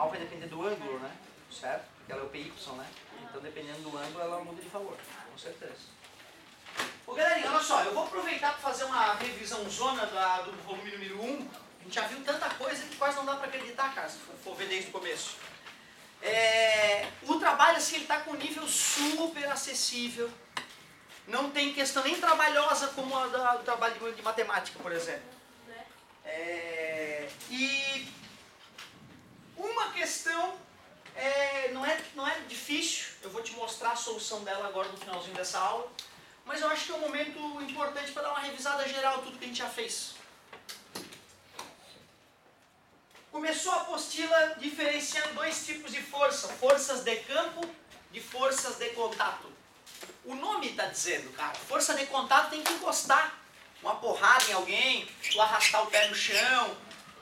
normal vai depender do ângulo, né? Certo? Porque ela é o PY, né? Então, dependendo do ângulo, ela muda de valor. Com certeza. Ô, galerinha, olha só. Eu vou aproveitar para fazer uma revisão zona do volume número 1. A gente já viu tanta coisa que quase não dá para acreditar, cara, se for ver desde o começo. O trabalho, assim, ele está com um nível super acessível. Não tem questão nem trabalhosa como a do trabalho de matemática, por exemplo. E uma questão não é difícil, eu vou te mostrar a solução dela agora no finalzinho dessa aula, mas eu acho que é um momento importante para dar uma revisada geral tudo que a gente já fez. Começou a apostila diferenciando dois tipos de força, forças de campo de forças de contato. O nome está dizendo, cara, força de contato tem que encostar, uma porrada em alguém, tu arrastar o pé no chão,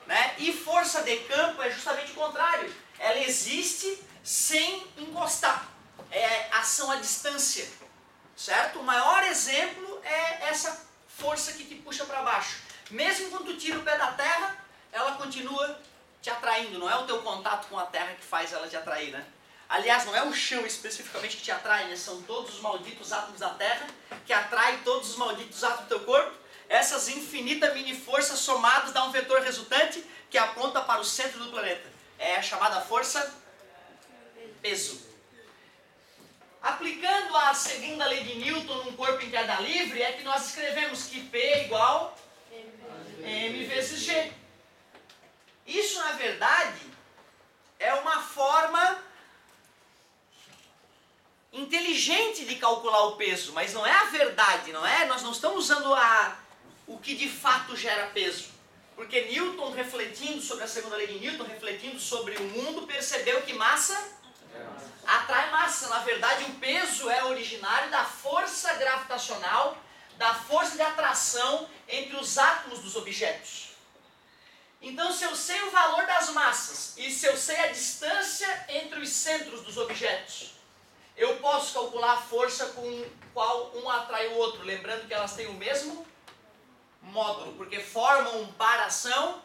né? E força de campo é justamente o contrário, ela existe sem encostar, é ação à distância, certo? O maior exemplo é essa força que te puxa para baixo. Mesmo quando tu tira o pé da terra, ela continua te atraindo, não é o teu contato com a terra que faz ela te atrair, né? Aliás, não é o chão especificamente que te atrai, né? São todos os malditos átomos da Terra que atraem todos os malditos átomos do teu corpo. Essas infinitas mini-forças somadas dão um vetor resultante que aponta para o centro do planeta. É a chamada força peso. Aplicando a segunda lei de Newton num corpo em queda livre, é que nós escrevemos que P é igual M vezes G. Isso, na verdade, é uma forma inteligente de calcular o peso, mas não é a verdade, não é? Nós não estamos usando o que de fato gera peso. Porque Newton, refletindo sobre a segunda lei de Newton, refletindo sobre o mundo, percebeu que massa atrai massa. Na verdade, o peso é originário da força gravitacional, da força de atração entre os átomos dos objetos. Então, se eu sei o valor das massas e se eu sei a distância entre os centros dos objetos, eu posso calcular a força com qual um atrai o outro, lembrando que elas têm o mesmo módulo, porque formam um par-ação,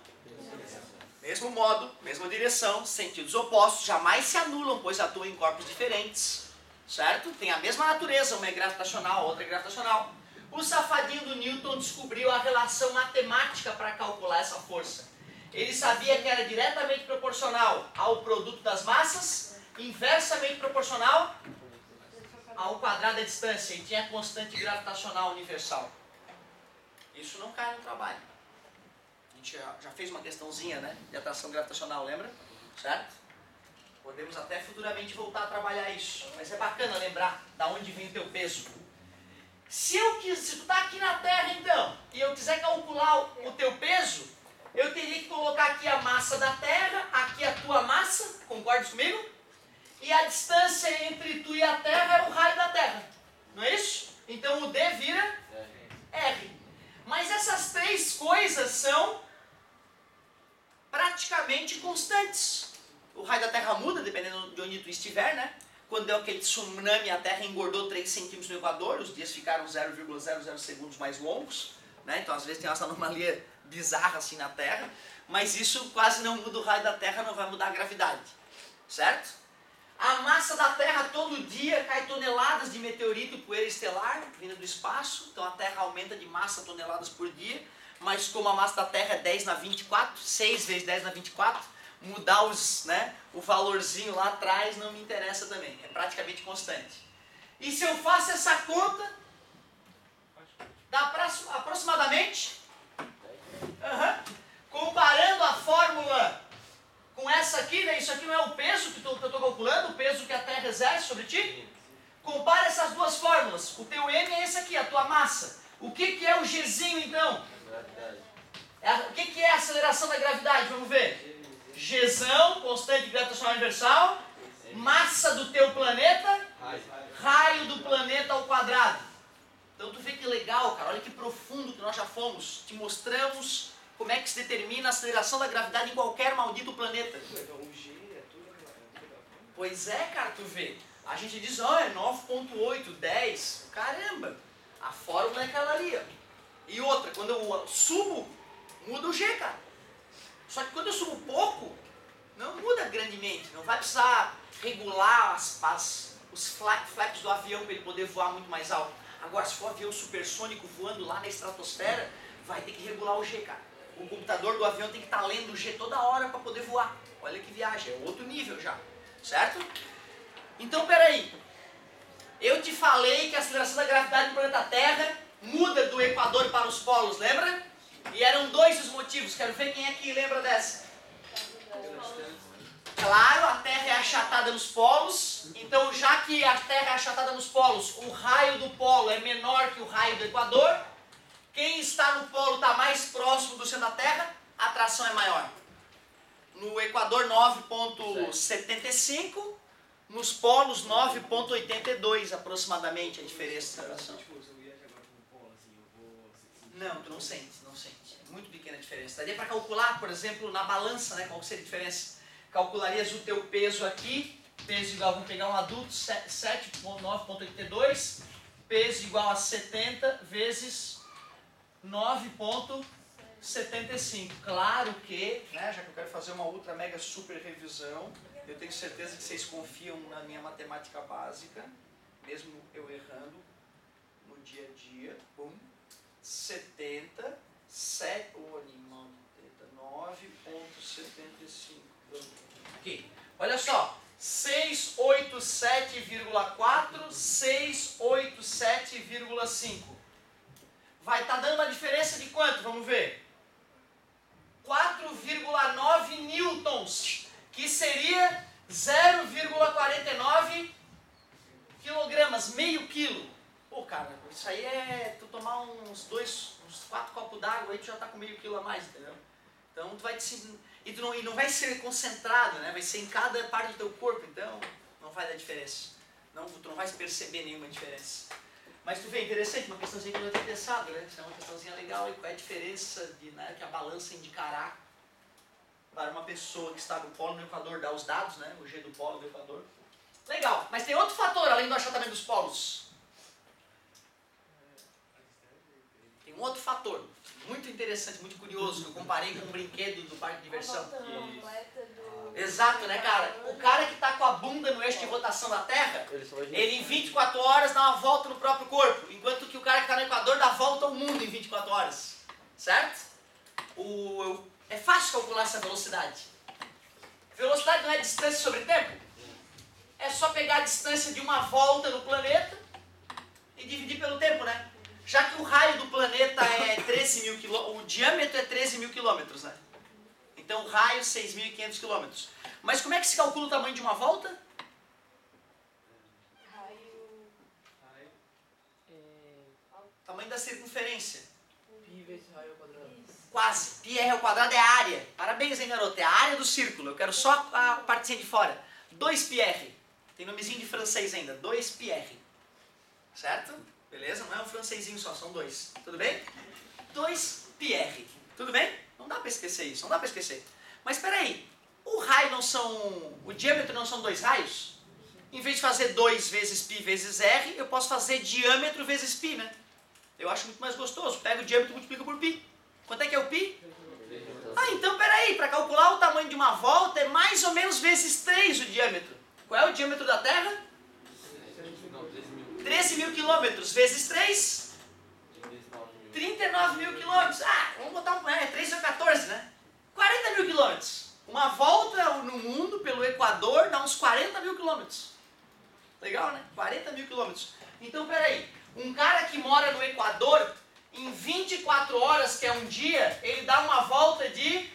mesmo modo, mesma direção, sentidos opostos, jamais se anulam, pois atuam em corpos diferentes, certo? Tem a mesma natureza, uma é gravitacional, a outra é gravitacional. O safadinho do Newton descobriu a relação matemática para calcular essa força. Ele sabia que era diretamente proporcional ao produto das massas, inversamente proporcional ao quadrado da distância, e tinha a constante gravitacional universal. Isso não cai no trabalho. A gente já fez uma questãozinha, né, de atração gravitacional, lembra? Certo? Podemos até futuramente voltar a trabalhar isso, mas é bacana lembrar da onde vem o teu peso. Se tu está aqui na Terra, então, e eu quiser calcular o teu peso, eu teria que colocar aqui a massa da Terra, aqui a tua massa, concorda comigo? E a distância entre tu e a Terra é o raio da Terra, não é isso? Então o D vira R. Mas essas três coisas são praticamente constantes. O raio da Terra muda, dependendo de onde tu estiver, né? Quando deu aquele tsunami, a Terra engordou 3 centímetros no Equador, os dias ficaram 0,00 segundos mais longos, né? Então às vezes tem uma anomalia bizarra assim na Terra, mas isso quase não muda o raio da Terra, não vai mudar a gravidade, certo? A massa da Terra todo dia cai toneladas de meteorito e poeira estelar vindo do espaço, então a Terra aumenta de massa toneladas por dia, mas como a massa da Terra é 10 na 24, 6 vezes 10 na 24, mudar o valorzinho lá atrás não me interessa também, é praticamente constante. E se eu faço essa conta, dá aproximadamente, comparando a fórmula com essa aqui, né? Isso aqui não é o peso que eu estou calculando, o peso que a Terra exerce sobre ti. Compara essas duas fórmulas. O teu M é esse aqui, a tua massa. O que é o Gzinho então? O que é a aceleração da gravidade? Vamos ver. Gzão, constante gravitacional universal, massa do teu planeta, raio do planeta ao quadrado. Então tu vê que legal, cara, olha que profundo que nós já fomos. Te mostramos como é que se determina a aceleração da gravidade em qualquer maldito planeta. Pois é, cara, tu vê. A gente diz, é 9.8, 10. Caramba, a fórmula é aquela ali, ó. E outra, quando eu subo, muda o G, cara. Só que quando eu subo pouco, Não muda grandemente, não vai precisar regular os flaps do avião para ele poder voar muito mais alto. Agora, se for um avião supersônico voando lá na estratosfera, vai ter que regular o G, cara. O computador do avião tem que estar lendo o G toda hora para poder voar. Olha que viagem, é outro nível já, certo? Então, peraí. Eu te falei que a aceleração da gravidade do planeta Terra muda do Equador para os polos, lembra? E eram dois os motivos, quero ver quem é que lembra dessa. Claro, a Terra é achatada nos polos, então já que a Terra é achatada nos polos, o raio do polo é menor que o raio do Equador, quem está no polo está mais próximo do centro da Terra, a atração é maior. No Equador 9,75, nos polos 9,82 aproximadamente a diferença de atração. Não, tu não sente, não sente. É muito pequena a diferença. Daria para calcular, por exemplo, na balança, né, qual seria a diferença. Calcularias o teu peso aqui, peso igual, vamos pegar um adulto, 9,82, peso igual a 70 vezes 9,75. Claro que, né, já que eu quero fazer uma ultra mega super revisão, eu tenho certeza que vocês confiam na minha matemática básica, mesmo eu errando no dia a dia. 70, 9,75. Aqui, olha só, 687,4, 687,5. Vai estar dando uma diferença de quanto? Vamos ver. 4,9 newtons, que seria 0,49 quilogramas, meio quilo. Pô, cara, isso aí é tu tomar uns 4 copos d'água, aí tu já tá com meio quilo a mais, entendeu? Então tu vai e não vai ser concentrado, né? Vai ser em cada parte do teu corpo, então não vai dar diferença. Tu não vai perceber nenhuma diferença. Mas tu vê, interessante, uma questãozinha que eu não tinha pensado, né? Isso é uma questãozinha legal, e qual é a diferença né, que a balança indicará para uma pessoa que está no polo no Equador, dá os dados, né? O G do polo do Equador. Legal, mas tem outro fator além do achatamento dos polos. Tem um outro fator, muito interessante, muito curioso, que eu comparei com um brinquedo do parque de diversão. Exato, né, cara? O cara que está com a bunda no eixo de rotação da Terra, ele em 24 horas dá uma volta no próprio corpo, enquanto que o cara que está no Equador dá a volta ao mundo em 24 horas. Certo? É fácil calcular essa velocidade. Velocidade não é distância sobre tempo? É só pegar a distância de uma volta no planeta e dividir pelo tempo, né? Já que o raio do planeta é 13 mil quilômetros, o diâmetro é 13 mil quilômetros, né? Então o raio 6.500 quilômetros. Mas como é que se calcula o tamanho de uma volta? Tamanho da circunferência. Pi vezes raio ao quadrado. Quase. Pi r ao quadrado é a área. Parabéns, hein, garoto? É a área do círculo. Eu quero só a partezinha de fora. 2 pi r. Tem nomezinho de francês ainda. 2 pi r. Certo? Beleza? Não é um francesinho só, são dois. Tudo bem? 2 pi r. Tudo bem? Não dá para esquecer isso, não dá para esquecer. Mas espera aí, o diâmetro não são dois raios? Em vez de fazer 2 vezes π vezes r, eu posso fazer diâmetro vezes π, né? Eu acho muito mais gostoso. Pega o diâmetro e multiplica por π. Quanto é que é o π? Então peraí, para calcular o tamanho de uma volta é mais ou menos vezes 3 o diâmetro. Qual é o diâmetro da Terra? 13 mil quilômetros vezes 3? 39 mil quilômetros. Vamos botar 3 vezes 14, né? 40 mil quilômetros. Uma volta no mundo pelo Equador dá uns 40 mil quilômetros. Legal, né? 40 mil quilômetros. Então, peraí. Um cara que mora no Equador, em 24 horas, que é um dia, ele dá uma volta de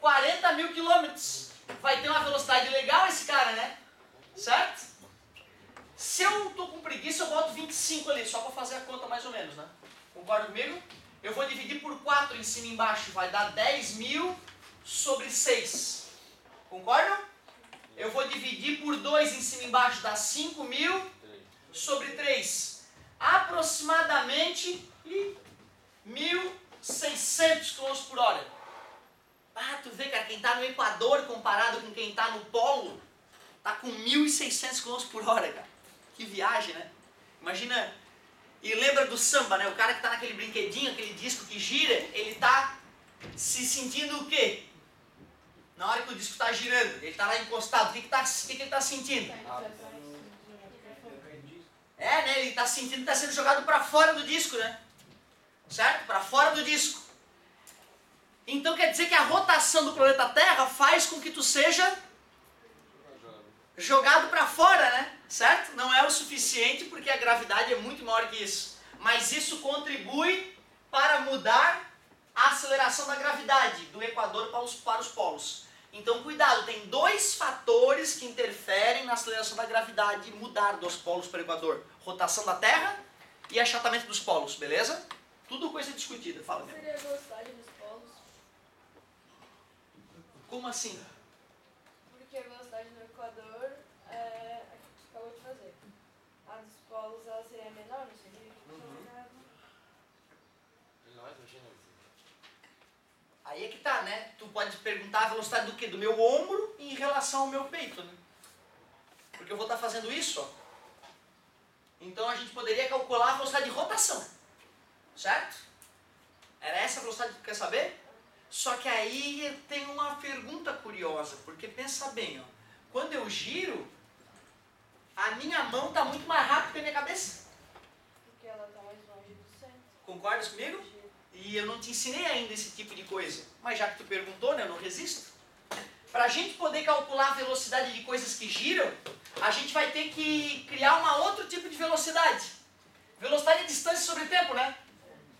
40 mil quilômetros. Vai ter uma velocidade legal esse cara, né? Certo? Se eu tô com preguiça, eu boto 25 ali, só para fazer a conta mais ou menos, né? Concorda comigo? Eu vou dividir por 4 em cima e embaixo, vai dar 10 mil sobre 6. Concordam? Eu vou dividir por 2 em cima e embaixo, dá 5 mil sobre 3. Aproximadamente 1.600 km por hora. Tu vê, cara, quem está no Equador comparado com quem está no Polo, tá com 1.600 km por hora, cara. Que viagem, né? Imagina, e lembra do samba, né? O cara que tá naquele brinquedinho, aquele disco que gira, ele tá se sentindo o quê? Na hora que o disco está girando, ele está lá encostado, o que ele está sentindo? Né? Ele está sentindo que está sendo jogado para fora do disco, né? Certo? Para fora do disco. Então quer dizer que a rotação do planeta Terra faz com que tu seja jogado para fora, né? Certo? Não é o suficiente porque a gravidade é muito maior que isso. Mas isso contribui para mudar a aceleração da gravidade do Equador para os polos. Então cuidado, tem dois fatores que interferem na aceleração da gravidade mudar dos polos para o Equador. Rotação da Terra e achatamento dos polos, beleza? Tudo coisa discutida. Fala, Qual seria a velocidade dos polos? Como assim? Porque a velocidade no Equador é a que tu acabou de fazer. A dos polos ela seria menor, não seria? Aí é que tá, né? Tu pode perguntar a velocidade do quê? Do meu ombro em relação ao meu peito, né? Porque eu vou estar fazendo isso, ó. Então a gente poderia calcular a velocidade de rotação. Certo? Era essa a velocidade que tu quer saber? Só que aí tem uma pergunta curiosa, porque pensa bem, ó. Quando eu giro, a minha mão está muito mais rápida que a minha cabeça. Porque ela está mais longe do centro. Concordas comigo? E eu não te ensinei ainda esse tipo de coisa. Mas já que tu perguntou, né, eu não resisto. Para a gente poder calcular a velocidade de coisas que giram, a gente vai ter que criar outro tipo de velocidade. Velocidade de distância sobre tempo, né?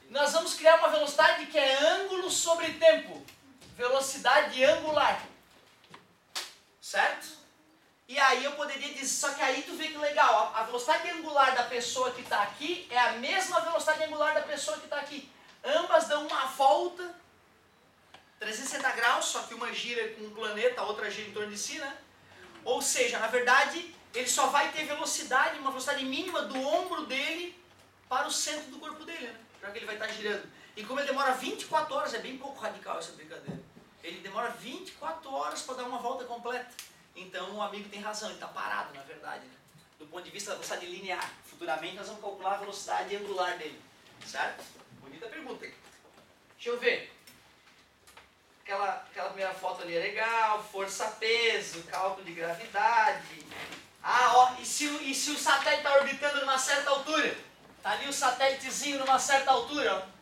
Nós vamos criar uma velocidade que é ângulo sobre tempo. Velocidade angular. Certo? E aí eu poderia dizer, só que aí tu vê que legal, a velocidade angular da pessoa que está aqui é a mesma velocidade angular da pessoa que está aqui. Ambas dão uma volta 360 graus, só que uma gira com um planeta, a outra gira em torno de si, né? Ou seja, na verdade, ele só vai ter velocidade, uma velocidade mínima do ombro dele para o centro do corpo dele, né? Já que ele vai estar girando. E como ele demora 24 horas, é bem pouco radical essa brincadeira. Ele demora 24 horas para dar uma volta completa. Então o amigo tem razão, ele está parado, na verdade, né? Do ponto de vista da velocidade linear. Futuramente nós vamos calcular a velocidade angular dele. Certo? Bonita pergunta. Deixa eu ver. Aquela primeira foto ali é legal. Força-peso, cálculo de gravidade. Ah, ó, e se o satélite está orbitando numa certa altura? Tá ali o satélitezinho numa certa altura, ó.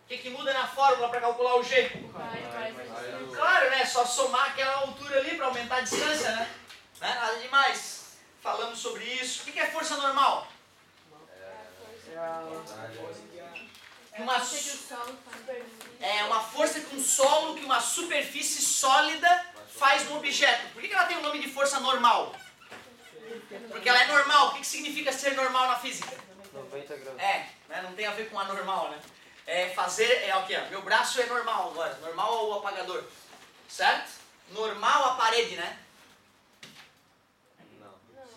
O que muda na fórmula para calcular o G? Claro, né? Só somar aquela altura ali para aumentar a distância, né? Nada demais. Falamos sobre isso. O que é força normal? Uma força que um solo, que uma superfície sólida faz no objeto. Por que ela tem o nome de força normal? Porque ela é normal. O que significa ser normal na física? 90 graus. Né? Não tem a ver com anormal, né? Aqui, ó. Meu braço é normal agora. Normal é o apagador. Certo? Normal a parede, né?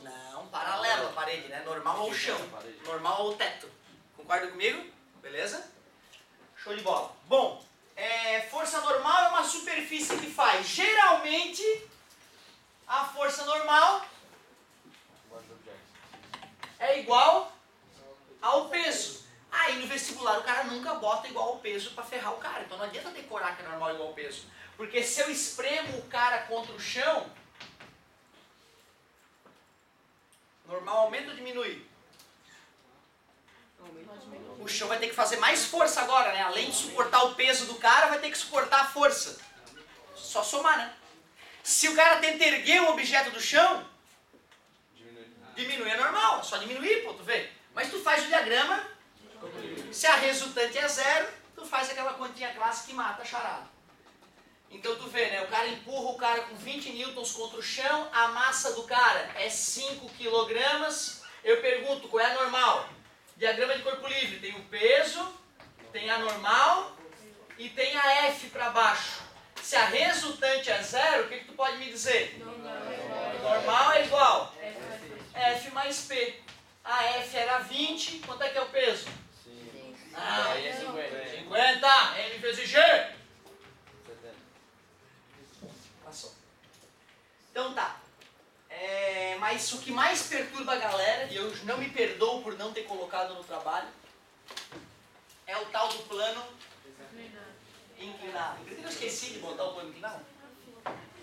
Não, paralelo à parede, né? Normal ao chão. Normal ao teto. Concorda comigo? Beleza? Show de bola. Bom, força normal é uma superfície que faz. Geralmente, a força normal é igual ao peso. Aí no vestibular o cara nunca bota igual ao peso para ferrar o cara. Então não adianta decorar que é normal igual ao peso. Porque se eu espremo o cara contra o chão, normal aumenta ou diminui? O chão vai ter que fazer mais força agora, né? Além de suportar o peso do cara, vai ter que suportar a força. Só somar, né? Se o cara tenta erguer o objeto do chão, diminui é normal. Só diminuir, pô, tu vê. Mas tu faz o diagrama, se a resultante é 0, tu faz aquela continha clássica que mata a charada. Então tu vê, né? O cara empurra o cara com 20 newtons contra o chão, a massa do cara é 5 quilogramas. Eu pergunto, qual é a normal? Diagrama de corpo livre, tem o peso, tem a normal e tem a F para baixo. Se a resultante é 0, o que tu pode me dizer? Normal é igual F mais P. A F era 20, quanto é que é o peso? 5. Aí é 50. M vezes G. 70. Passou. Então tá. Mas o que mais perturba a galera, e eu não me perdoo por não ter colocado no trabalho, é o tal do plano inclinado. Acredita que eu esqueci de botar o plano inclinado?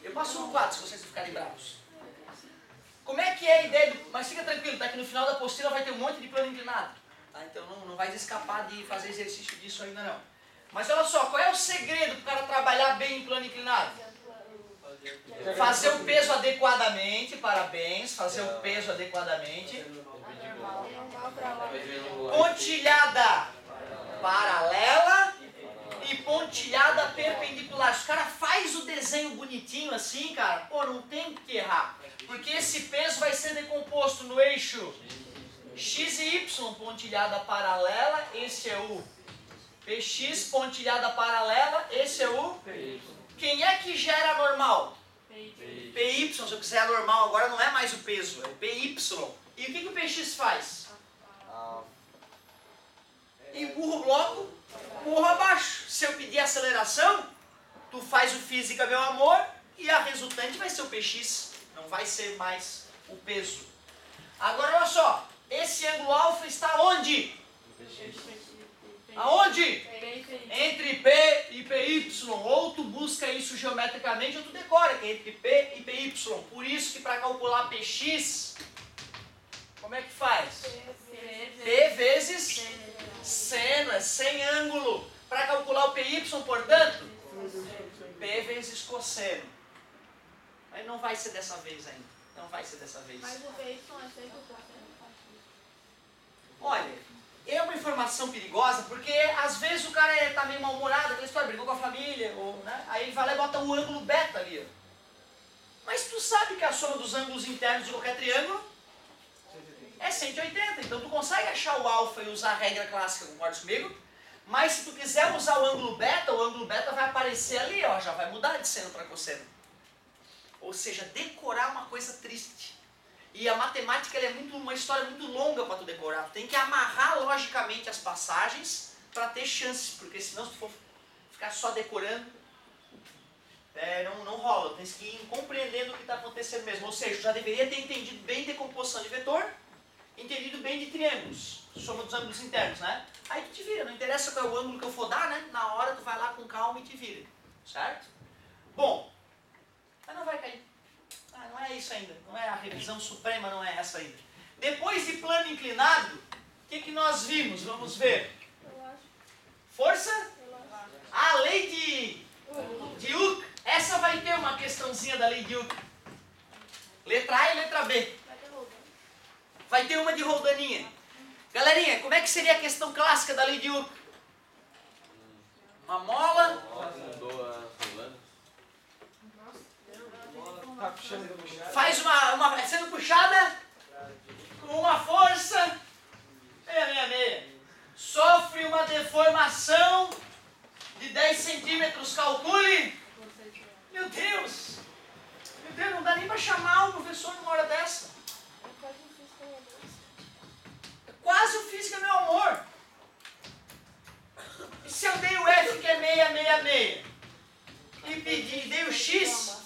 Eu passo no 4 se vocês ficarem bravos. Como é que é a ideia do... Mas fica tranquilo, tá? Que no final da apostila vai ter um monte de plano inclinado. Tá? Então não vai escapar de fazer exercício disso ainda não. Mas olha só, qual é o segredo para o cara trabalhar bem em plano inclinado? Fazer o peso adequadamente, parabéns, fazer o peso adequadamente. Pontilhada paralela e pontilhada perpendicular. Se o cara faz o desenho bonitinho assim, cara, pô, não tem que errar. Porque esse peso vai ser decomposto no eixo X e Y, pontilhada paralela, esse é o PX, pontilhada paralela, esse é o PY. Quem é que gera normal? PY, se eu quiser a normal, agora não é mais o peso, é o PY. E o que o PX faz? Empurra o bloco, empurra abaixo. Se eu pedir aceleração, tu faz o física, meu amor, e a resultante vai ser o PX, não vai ser mais o peso. Agora olha só, esse ângulo alfa está onde? Aonde? Entre P e PY. Ou tu busca isso geometricamente ou tu decora que é entre P e PY. Por isso que para calcular PX, como é que faz? P vezes seno, é sem ângulo. Para calcular o PY, portanto, P vezes cosseno. Mas não vai ser dessa vez ainda. Não vai ser dessa vez. Mas o PY é sempre o cosseno. Olha, é uma informação perigosa porque às vezes o cara tá meio mal-humorado, aquela história, brigou com a família, ou, né? Aí ele vai lá e bota o ângulo beta ali. Ó. Mas tu sabe que a soma dos ângulos internos de qualquer triângulo é 180. Então tu consegue achar o alfa e usar a regra clássica, concorda comigo? Mas se tu quiser usar o ângulo beta vai aparecer ali, ó, já vai mudar de seno para cosseno. Ou seja, decorar uma coisa triste. E a matemática ela é uma história muito longa para tu decorar. Tu tem que amarrar logicamente as passagens para ter chances, porque senão se tu for ficar só decorando, não rola. Tu tens que ir compreendendo o que está acontecendo mesmo. Ou seja, tu já deveria ter entendido bem decomposição de vetor, entendido bem de triângulos, soma dos ângulos internos, né? Aí tu te vira, não interessa qual é o ângulo que eu for dar, né? Na hora tu vai lá com calma e te vira, certo? Bom, mas não vai cair. Não é isso ainda, não é a revisão suprema, não é essa ainda. Depois de plano inclinado, o que nós vimos? Vamos ver. Força? A lei de Hooke. Essa vai ter uma questãozinha da lei de Hooke. Letra A e letra B. Vai ter uma de roldaninha. Galerinha, como é que seria a questão clássica da lei de Hooke? Uma mola. Faz uma sendo puxada com uma força 666. Sofre uma deformação de 10 centímetros, calcule. Meu Deus, não dá nem para chamar o professor numa hora dessa. É quase o física, meu amor. E se eu dei o F que é 666 e dei o X,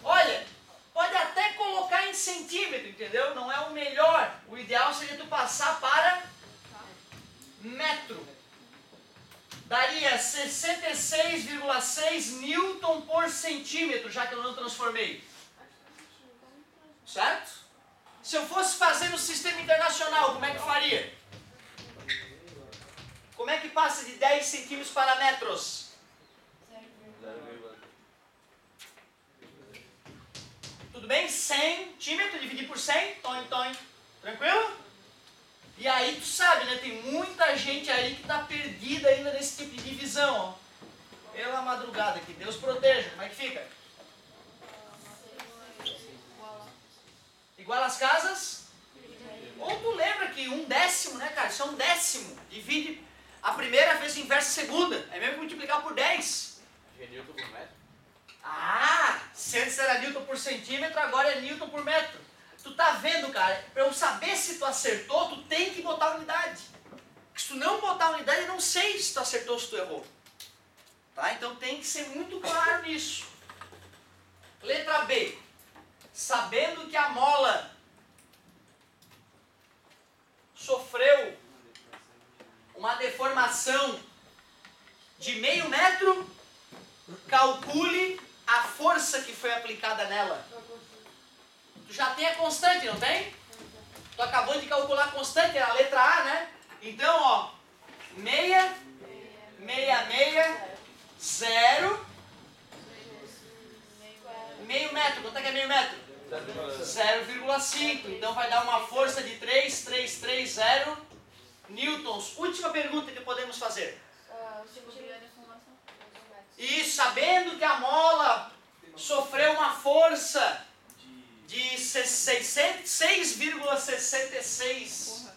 olha, pode até colocar em centímetro, entendeu? Não é o melhor. O ideal seria tu passar para metro. Daria 66,6 newton por centímetro, já que eu não transformei. Certo? Se eu fosse fazer no sistema internacional, como é que faria? Como é que passa de 10 centímetros para metros? Tudo bem? 100 centímetros, dividir por 100, tom. Tranquilo? E aí tu sabe, né? Tem muita gente aí que está perdida ainda nesse tipo de divisão, ó. Pela madrugada, que Deus proteja. Como é que fica? Igual as casas? Ou tu lembra que 1/10, né, cara? Isso é 1/10. Divide a primeira vezes inversa a segunda. É mesmo multiplicar por 10. É Newton por metro? Se antes era Newton por centímetro, agora é Newton por metro. Tu tá vendo, cara? Para eu saber se tu acertou, tu tem que botar unidade. Porque se tu não botar unidade, eu não sei se tu acertou ou se tu errou. Tá? Então tem que ser muito claro nisso. Letra B. Sabendo que a mola sofreu uma deformação de meio metro, calcule a força que foi aplicada nela. Tu já tem a constante, não tem? Tu acabou de calcular a constante, é a letra A, né? Então, ó, 0, meio metro. Quanto é que é meio metro? 0,5. Então vai dar uma força de 3,330 newtons. Última pergunta que podemos fazer. E sabendo que a mola sofreu uma força de 6,66.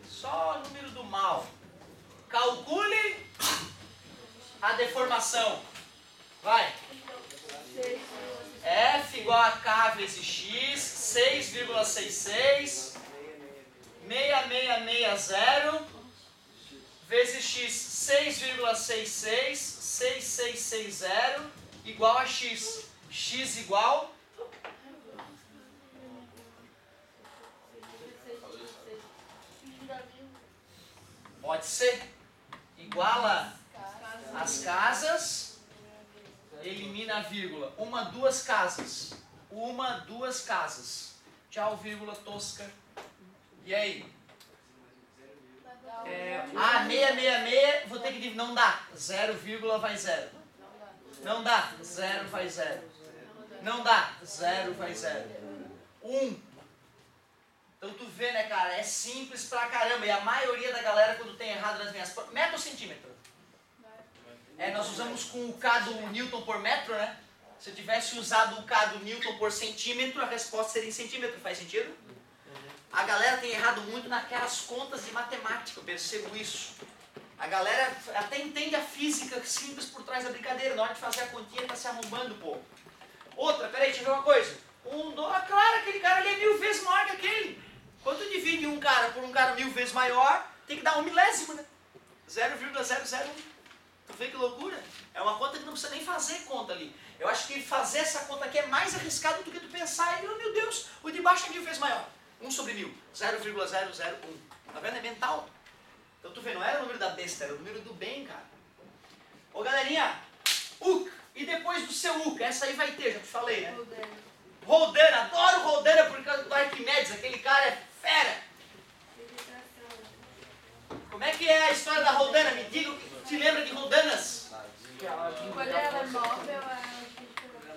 Só número do mal. Calcule a deformação. Vai. F igual a K vezes X, 6,66, 6660, vezes X, 6,66, 6660, igual a X. X igual... Pode ser. Iguala as casas, elimina a vírgula. Duas casas. Duas casas. Tchau, vírgula tosca. E aí? 666, vou ter que dividir. Não dá. 0, vai 0. Não dá. 0 vai 0. Não dá. 0 vai 0. 1. Então tu vê, né, cara? É simples pra caramba. E a maioria da galera, quando tem errado nas minhas... Metro ou centímetro? Nós usamos com o K do Newton por metro, né? Se eu tivesse usado o K do Newton por centímetro, a resposta seria em centímetro. Faz sentido? A galera tem errado muito naquelas contas de matemática, eu percebo isso. A galera até entende a física simples por trás da brincadeira. Na hora de fazer a continha, tá se arrombando, pô. Outra, peraí, deixa eu ver uma coisa. Claro, aquele cara ali é 1000 vezes maior que aquele. Quando tu divide um cara por um cara 1000 vezes maior, tem que dar 1 milésimo, né? 0,001. Tu vê que loucura? É uma conta que não precisa nem fazer conta ali. Eu acho que fazer essa conta aqui é mais arriscado do que tu pensar. E, meu Deus, o de baixo é 1000 vezes maior. 1 sobre 1000. 0,001. Tá vendo? É mental. Então tu vê, não era o número da besta, era o número do bem, cara. Ô, galerinha. UK. E depois do seu UK? Essa aí vai ter, já te falei, né? Roldana. Adoro Roldana por causa do Arquimedes. Aquele cara é fera. Como é que é a história da Roldana? Me diga o que te lembra de Roldanas. Quando ela é móvel,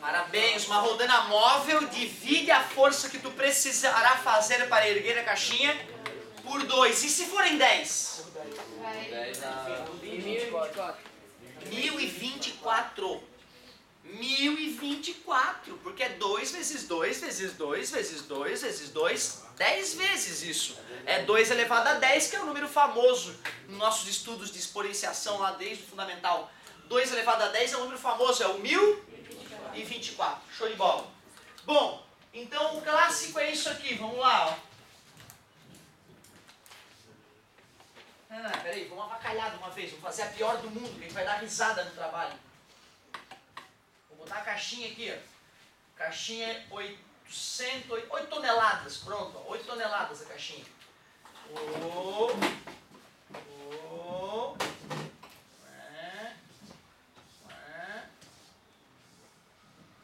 Parabéns, uma roldana móvel divide a força que tu precisará fazer para erguer a caixinha por 2. E se forem 10? 1024. 1024, porque é 2 vezes 2 vezes 2 vezes 2 vezes 2, 10 vezes isso. É 2 elevado a 10, que é o número famoso nos nossos estudos de exponenciação lá desde o fundamental. 2 elevado a 10 é um número famoso, é o 1024. Show de bola. Bom, então o clássico é isso aqui, vamos lá, ó. Peraí, vamos avacalhar de uma vez, vamos fazer a pior do mundo, que a gente vai dar risada no trabalho. Vou botar a caixinha aqui, ó. Caixinha 8 toneladas, pronto, ó, 8 toneladas a caixinha.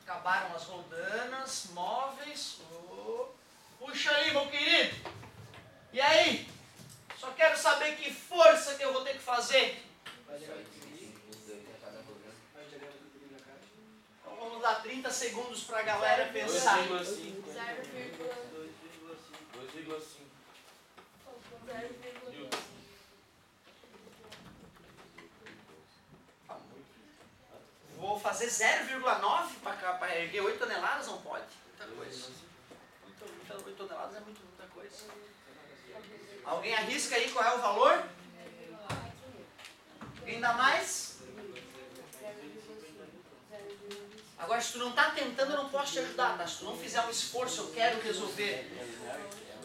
Acabaram as roldanas, móveis. Puxa aí, meu querido. E aí? Só quero saber que força que eu vou ter que fazer. Então vamos dar 30 segundos para a galera pensar. 2,5. 2,5. Vou fazer 0,9 para erguer 8 toneladas? Não pode. Muita coisa. 8 toneladas é muita coisa. Alguém arrisca aí qual é o valor? Alguém dá mais? Agora, se tu não está tentando, eu não posso te ajudar, tá? Se tu não fizer um esforço, eu quero resolver.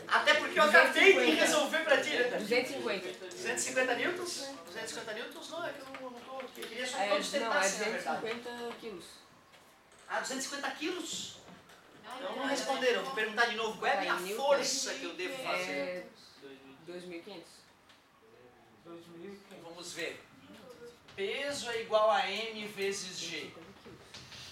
Até porque eu acabei de resolver para ti, né? 250. 250 newtons? 250 newtons? Não, é que eu não estou... Eu queria só que todos tentassem, na verdade. 250 quilos. 250 quilos? Então não responderam. Vou perguntar de novo. Qual é a minha força que eu devo fazer? 2.500. Vamos ver. peso é igual a M vezes G.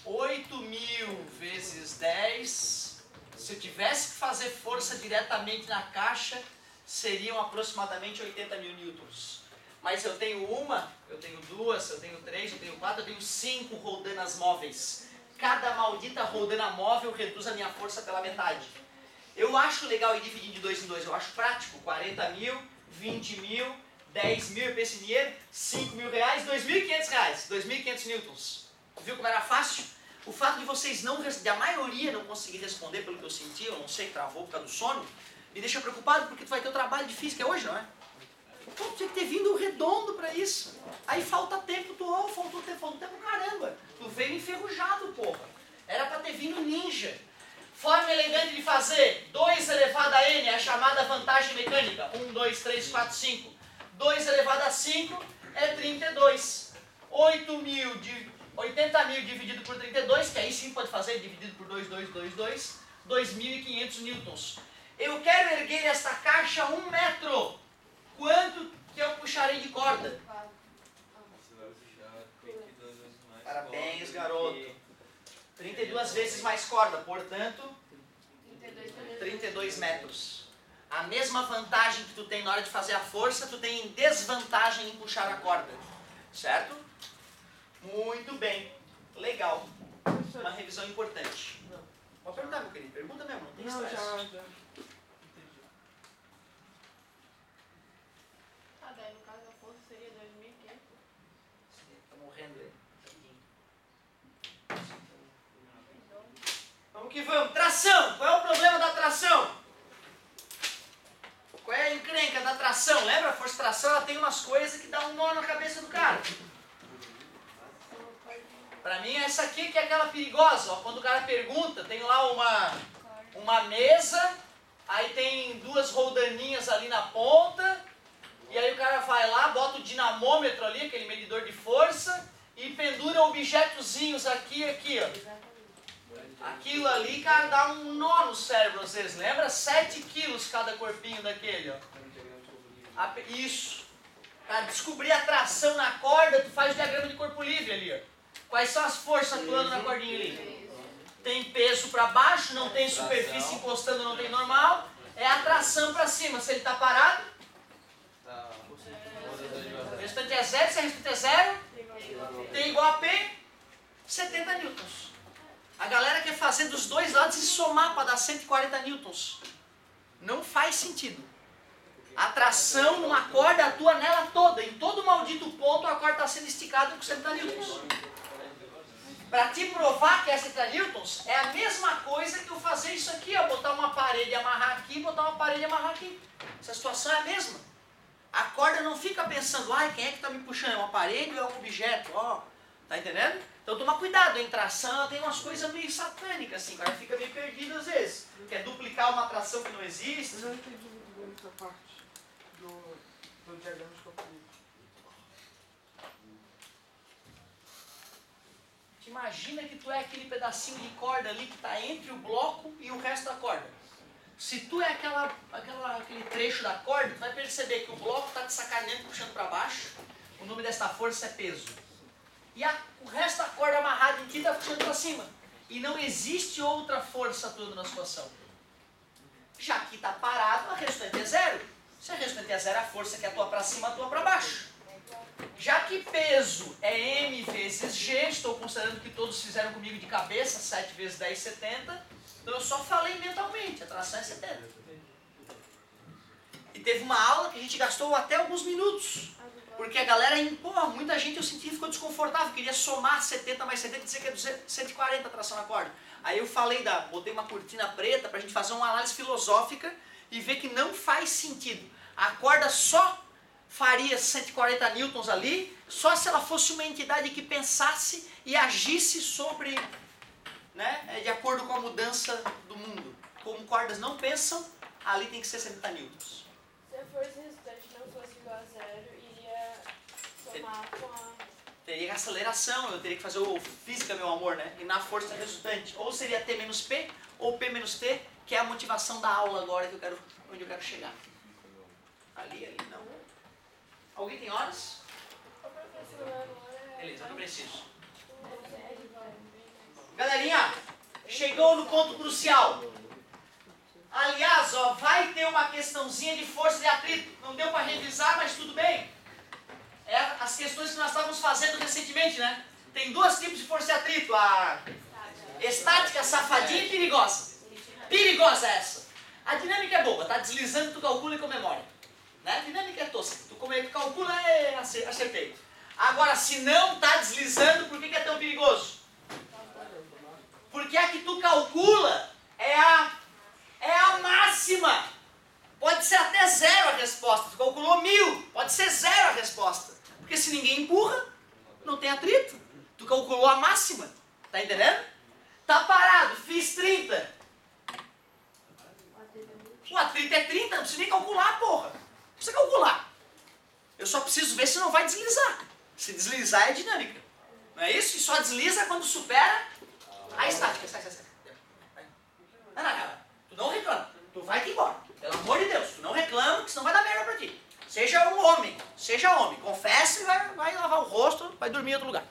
8.000 vezes 10. Se eu tivesse que fazer força diretamente na caixa, seriam aproximadamente 80.000 newtons. Mas eu tenho uma, eu tenho duas, eu tenho três, eu tenho quatro, eu tenho 5 roldanas móveis. Cada maldita roldana móvel reduz a minha força pela metade. Eu acho legal ir dividindo de 2 em 2, eu acho prático. 40.000, 20.000, 10.000, eu penso em dinheiro, 5.000 reais, 2.500 reais, 2.500 newtons. Viu como era fácil? O fato de vocês não, de a maioria não conseguir responder pelo que eu senti, eu não sei, travou por causa do sono, me deixa preocupado porque tu vai ter o trabalho de física hoje, não é? Então tu tinha que ter vindo redondo pra isso. Aí falta tempo, faltou tempo caramba. Tu veio enferrujado, porra. Era pra ter vindo ninja. Forma elegante de fazer, 2 elevado a n, é a chamada vantagem mecânica. 1, 2, 3, 4, 5. 2 elevado a 5 é 32. 80.000 dividido por 32, que aí sim pode fazer, dividido por 2, 2.500 newtons. Eu quero erguer esta caixa 1 metro. Quanto que eu puxarei de corda? Parabéns, garoto. 32 vezes mais corda, portanto, 32 metros. A mesma vantagem que tu tem na hora de fazer a força, tu tem em desvantagem em puxar a corda. Certo? Muito bem. Legal. Uma revisão importante. Pode perguntar, meu querido. Pergunta mesmo, não tem estresse. Já. Ah, daí no caso a força seria 2.500. Tá morrendo aí. Vamos que vamos. Tração. Qual é o problema da tração? Qual é a encrenca da tração? Lembra? A força de tração ela tem umas coisas que dão um nó na cabeça do cara. Pra mim essa aqui que é aquela perigosa. Ó, quando o cara pergunta, tem lá uma mesa, aí tem 2 roldaninhas ali na ponta, e aí o cara vai lá, bota o dinamômetro ali, aquele medidor de força, e pendura objetozinhos aqui e aqui, ó. Aquilo ali, cara, dá um nó no cérebro, vocês lembram? 7 quilos cada corpinho daquele, ó. Isso. Para descobrir a tração na corda, tu faz o diagrama de corpo livre ali, ó. Quais são as forças atuando na cordinha ali? Tem peso para baixo, não tem superfície encostando, não tem normal. É a tração para cima. Se ele está parado, o restante é zero. Se o restante é zero, T igual a P, 70 newtons. A galera quer fazer dos dois lados e somar para dar 140 newtons. Não faz sentido. A tração numa corda atua nela toda. Em todo maldito ponto a corda está sendo esticada com 70 newtons. Para te provar que é 70 newtons, é a mesma coisa que eu fazer isso aqui, ó, botar uma parede e amarrar aqui, botar uma parede e amarrar aqui. Essa situação é a mesma. A corda não fica pensando, ai, quem é que está me puxando? É uma parede ou é um objeto? Ó, tá entendendo? Então toma cuidado, em tração ela tem umas coisas meio satânicas, assim, o cara fica meio perdido às vezes. Quer duplicar uma tração que não existe. Eu não entendi muito bem essa parte do diagrama de corpo livre. Imagina que tu é aquele pedacinho de corda ali que está entre o bloco e o resto da corda. Se tu é aquele trecho da corda, tu vai perceber que o bloco está te sacaneando, puxando para baixo. O nome desta força é peso. E o resto da corda amarrada em ti está puxando para cima. E não existe outra força atuando na situação. Já que está parado, a restante é zero. Se a restante é zero, a força que atua para cima atua para baixo. Já que peso é M vezes G, estou considerando que todos fizeram comigo de cabeça, 7 vezes 10, 70. Então eu só falei mentalmente, a tração é 70. E teve uma aula que a gente gastou até alguns minutos. Porque a galera, muita gente eu senti ficou desconfortável, queria somar 70 mais 70 e dizer que é 140 a tração na corda. Aí eu botei uma cortina preta para a gente fazer uma análise filosófica e ver que não faz sentido. A corda só faria 140 newtons ali, só se ela fosse uma entidade que pensasse e agisse sobre, né, de acordo com a mudança do mundo. Como cordas não pensam, ali tem que ser 70 newtons. Se a força resultante não fosse igual a zero, iria somar com a... Teria aceleração, eu teria que fazer o física, meu amor, né? E na força resultante. Ou seria T menos P, ou P menos T, que é a motivação da aula agora, onde eu quero chegar. Ali, não. Alguém tem horas? Ô, professor, Beleza, não preciso. Galerinha, chegou no ponto crucial. Aliás, ó, vai ter uma questãozinha de força de atrito. Não deu para revisar, mas tudo bem. É as questões que nós estávamos fazendo recentemente, né? Tem dois tipos de força de atrito. A estática, safadinha e perigosa. Perigosa essa. A dinâmica é boa, tá deslizando, tu calcula com memória. Né? A dinâmica é tosca. Tu calcula, acertei. Agora, se não tá deslizando, por que é tão perigoso? Porque a que tu calcula é a máxima. Pode ser até 0 a resposta. Tu calculou 1000, pode ser 0 a resposta. Porque se ninguém empurra, não tem atrito. Tu calculou a máxima. Tá entendendo? Tá parado, fiz 30. O atrito é 30, não precisa nem calcular, porra. Não precisa calcular. Eu só preciso ver se não vai deslizar. Se deslizar é dinâmica. Não é isso? E só desliza quando supera a estática. Sai. Não. Tu não reclama. Tu vai-te embora. Pelo amor de Deus. Tu não reclama, que senão vai dar merda pra ti. Seja um homem. Confessa e vai lavar o rosto, vai dormir em outro lugar.